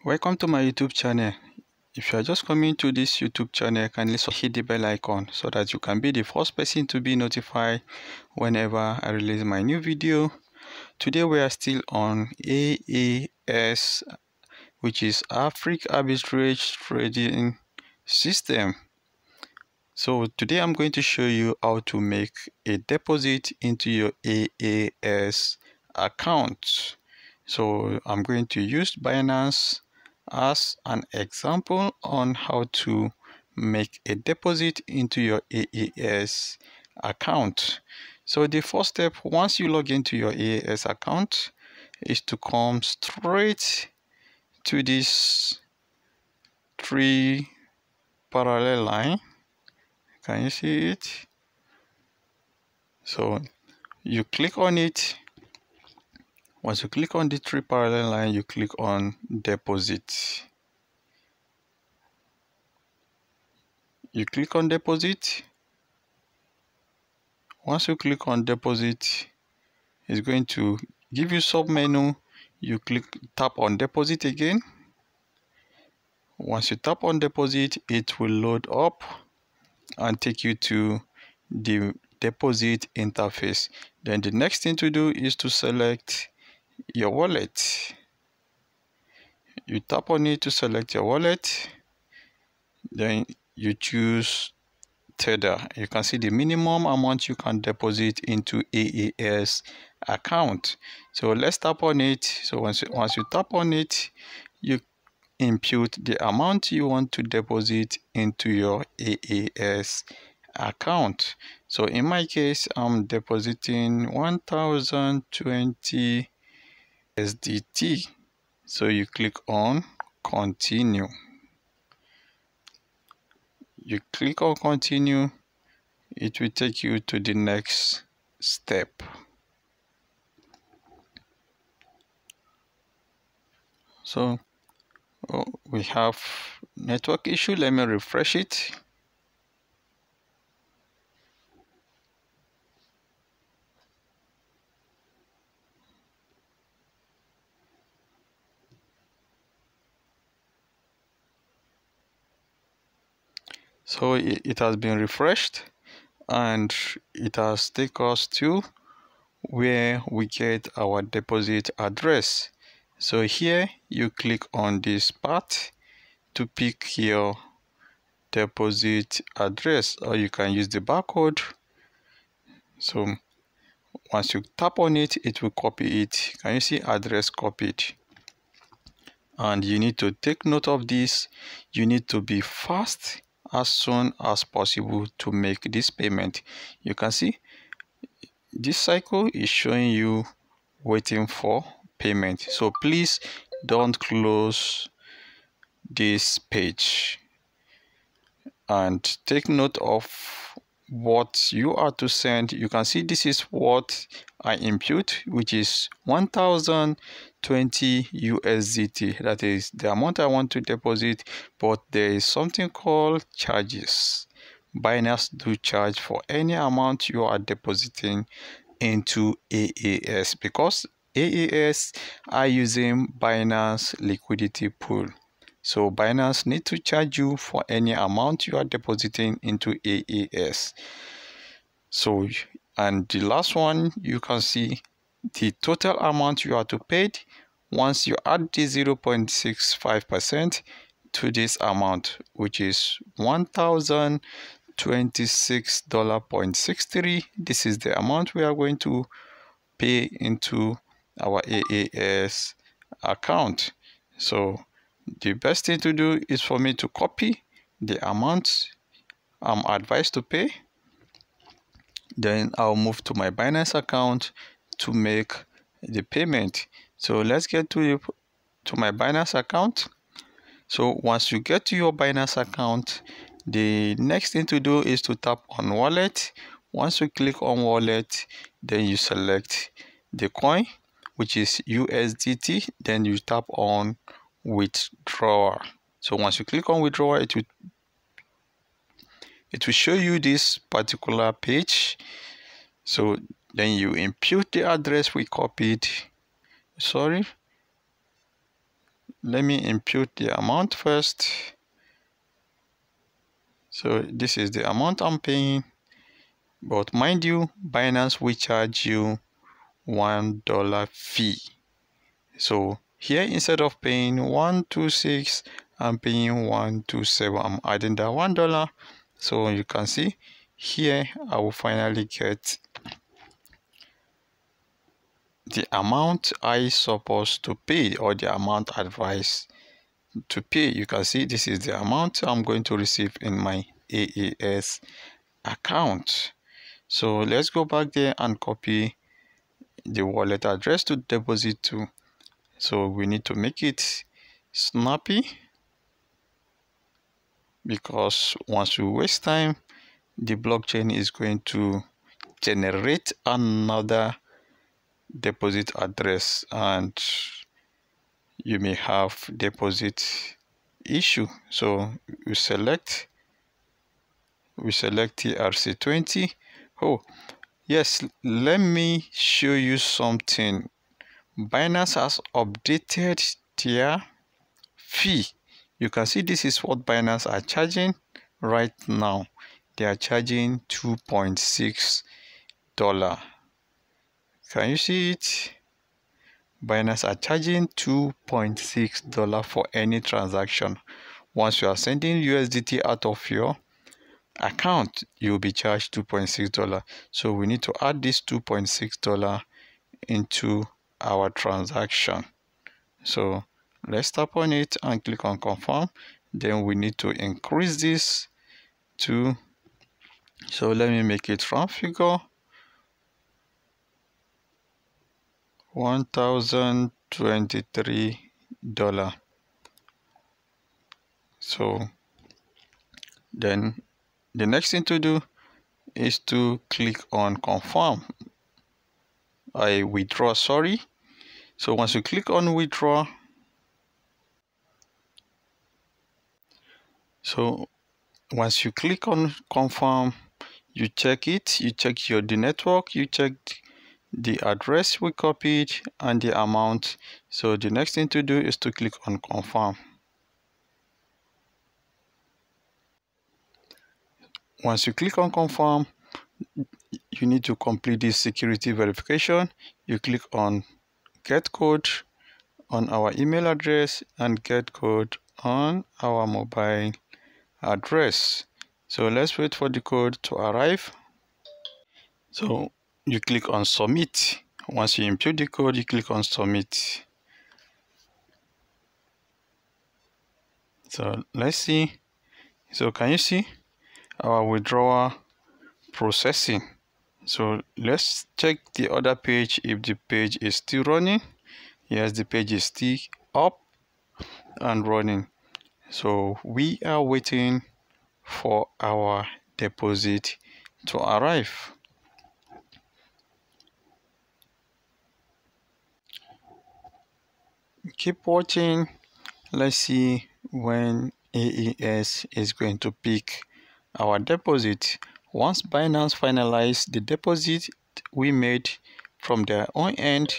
Welcome to my YouTube channel. If you are just coming to this YouTube channel, kindly hit the bell icon so that you can be the first person to be notified whenever I release my new video. Today we are still on AAS, which is Afriq Arbitrage Trading System. So today I'm going to show you how to make a deposit into your AAS account. So I'm going to use Binance as an example on how to make a deposit into your AAS account. So the first step, once you log into your AAS account, is to come straight to this 3 parallel line. Can you see it? So you click on it. Once you click on the 3 parallel line, you click on deposit. You click on deposit. Once you click on deposit, it's going to give you sub menu. You tap on deposit again. Once you tap on deposit, it will load up and take you to the deposit interface. Then the next thing to do is to select your wallet. You tap on it to select your wallet. Then you choose Tether. You can see the minimum amount you can deposit into AAS account. So let's tap on it. So once you tap on it, you input the amount you want to deposit into your AAS account. So in my case, I'm depositing 1020 SDT. So you click on continue. You click on continue, it will take you to the next step. So we have network issue. Let me refresh it. So it has been refreshed and it has taken us to where we get our deposit address. So here you click on this part to pick your deposit address, or you can use the barcode. So once you tap on it, it will copy it. Can you see address copied? And you need to take note of this. You need to be fast as soon as possible to make this payment. You can see this cycle is showing you waiting for payment. So please don't close this page and take note of what you are to send. You can see this is what I input, which is 1020 USDT. That is the amount I want to deposit, but there is something called charges. Binance do charge for any amount you are depositing into AAS, because AAS are using Binance liquidity pool. So Binance need to charge you for any amount you are depositing into AAS. So, and the last one, you can see the total amount you are to pay once you add the 0.65% to this amount, which is $1,026.63. This is the amount we are going to pay into our AAS account. So the best thing to do is for me to copy the amount I'm advised to pay. Then I'll move to my Binance account to make the payment. So let's get to my Binance account. So once you get to your Binance account, the next thing to do is to tap on wallet. Once you click on wallet, then you select the coin, which is USDT. Then you tap on withdrawal. So once you click on withdrawal, it will show you this particular page. So then you input the address we copied. let me impute the amount first. So this is the amount I'm paying, but mind you, Binance will charge you $1 fee. So here, instead of paying 126, I'm paying 127. I'm adding that $1. So you can see here, I will finally get the amount I supposed to pay, or the amount advised to pay. You can see this is the amount I'm going to receive in my AAS account. So let's go back there and copy the wallet address to deposit to. So we need to make it snappy, because once we waste time, the blockchain is going to generate another deposit address and you may have deposit issue. So we select TRC20. Oh yes, let me show you something. Binance has updated their fee. You can see this is what Binance are charging right now. They are charging $2.6. Can you see it? Binance are charging $2.6 for any transaction. Once you are sending USDT out of your account, you will be charged $2.6. So we need to add this $2.6 into our transaction. So let's tap on it and click on confirm. Then we need to increase this to, so let me make it round figure, $1,023. So then the next thing to do is to click on confirm. I withdraw, sorry. So once you click on withdraw, so once you click on confirm, you check it, you check the network, you check the address we copied and the amount. So the next thing to do is to click on confirm. Once you click on confirm, you need to complete this security verification. You click on get code on our email address and get code on our mobile address. So let's wait for the code to arrive. So you click on submit. Once you input the code, you click on submit. So let's see. So can you see our withdrawal processing? So let's check the other page if the page is still running. Yes, the page is still up and running. So we are waiting for our deposit to arrive. Keep watching. Let's see when AAS is going to pick our deposit. Once Binance finalize the deposit we made from their own end,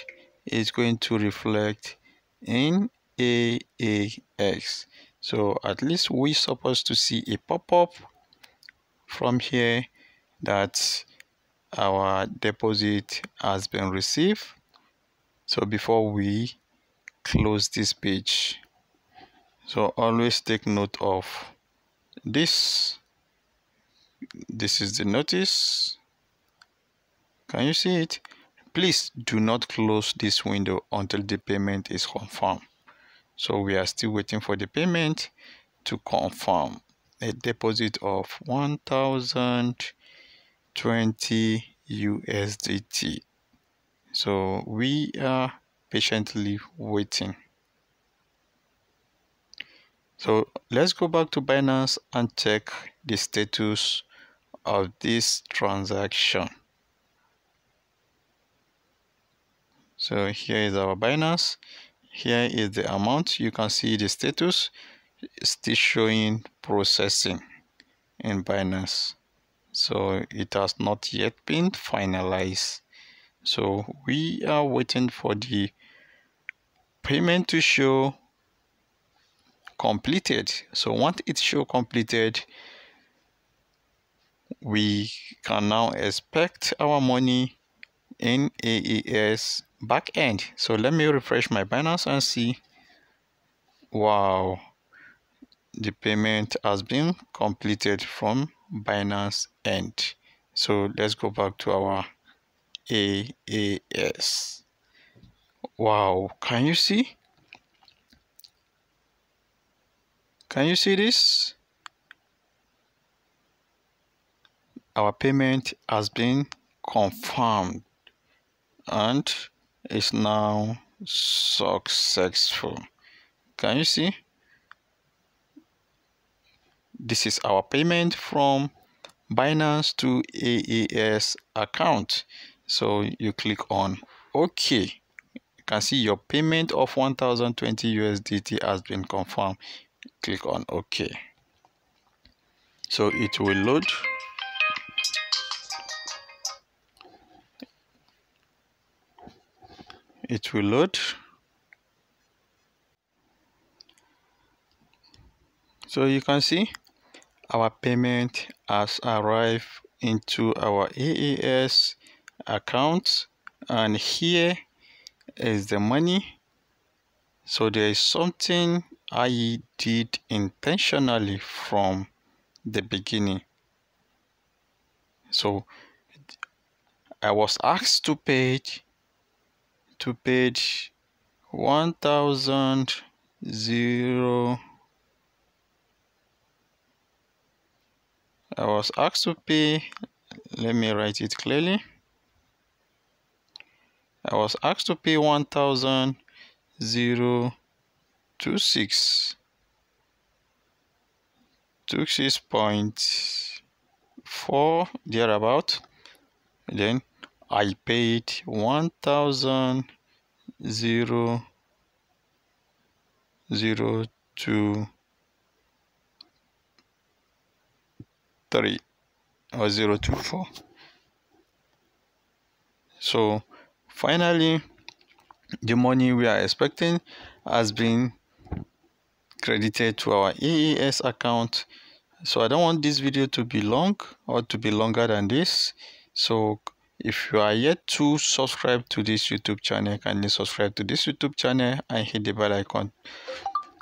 is going to reflect in AAS. So at least we supposed to see a pop-up from here that our deposit has been received. So before we close this page, so always take note of this. This is the notice. Can you see it? Please do not close this window until the payment is confirmed. So we are still waiting for the payment to confirm. A deposit of 1,020 USDT. So we are patiently waiting. So let's go back to Binance and check the status of this transaction. So here is our Binance. Here is the amount. You can see the status is still showing processing in Binance. So it has not yet been finalized. So we are waiting for the payment to show completed. So once it show completed, we can now expect our money in AAS backend. So let me refresh my Binance and see. Wow, the payment has been completed from Binance end. So let's go back to our AAS. Wow, can you see? Can you see this? Our payment has been confirmed and is now successful. Can you see? This is our payment from Binance to AAS account. So you click on OK. You can see your payment of 1020 USDT has been confirmed. Click on OK. So it will load. It will load. So you can see our payment has arrived into our AAS account, and here is the money. So there is something I did intentionally from the beginning. So I was asked to pay 1,000 I was asked to pay, let me write it clearly. I was asked to pay 1,026.4 thereabout. Then I paid 1,002.3 or 024. So finally, the money we are expecting has been credited to our AAS account. So I don't want this video to be long or to be longer than this. So if you are yet to subscribe to this YouTube channel, kindly subscribe to this YouTube channel and hit the bell icon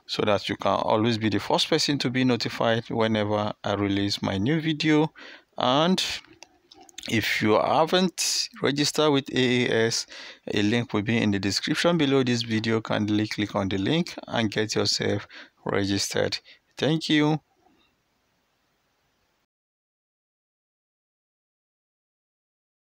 so that you can always be the first person to be notified whenever I release my new video. And if you haven't registered with AAS, a link will be in the description below this video. Kindly click on the link and get yourself registered. Thank you.